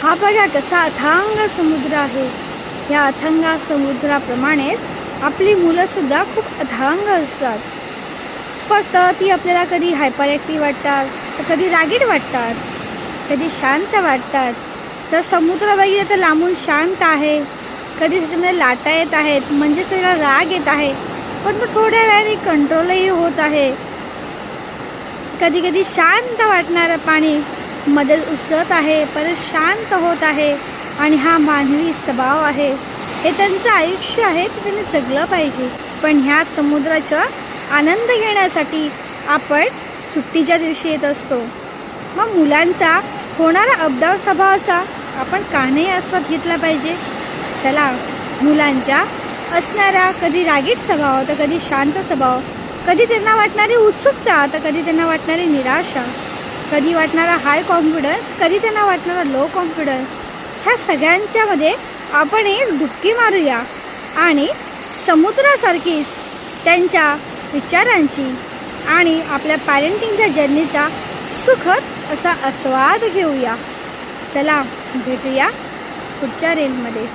हा बघा कसा अथांग समुद्र आहे. या अथांग समुद्राप्रमाणेच आपली मुलंसुद्धा खूप अथांग असतात. फक्त ती आपल्याला कधी हायपर ॲक्टिव्ह वाटतात, तर कधी रागीट वाटतात, कधी शांत वाटतात. तर समुद्र बघितलं तर लांबून शांत आहे, कधी त्याच्यामध्ये लाटा येत आहेत म्हणजेच त्याला राग येत आहे, पण तो थोड्या वेळाने कंट्रोलही होत आहे. कधी कधी शांत वाटणारं पाणी मध्ये उसळत आहे, परत शांत होत आहे. आणि हा मानवी स्वभाव आहे, हे त्यांचं आयुष्य आहे, ते त्यांनी जगलं पाहिजे. पण ह्याच समुद्राचा आनंद घेण्यासाठी आपण सुट्टीच्या दिवशी येत असतो. मग मुलांचा होणारा अपडाऊन स्वभावाचा आपण का नाही आस्वाद घेतला पाहिजे. चला, मुलांच्या असणारा कधी रागीट स्वभाव तर कधी शांत स्वभाव, कधी त्यांना वाटणारी उत्सुकता तर कधी त्यांना वाटणारी निराशा, कधी वाटणारा हाय कॉन्फिडन्स, कधी त्यांना वाटणारा लो कॉन्फिडन्स, ह्या सगळ्यांच्यामध्ये आपण एक डुबकी मारूया आणि समुद्रासारखीच त्यांच्या विचारांची आणि आपल्या पॅरेंटिंगच्या जर्नीचा सुखद असा आस्वाद घेऊया. चला, भेटूया पुढच्या रीलमध्ये.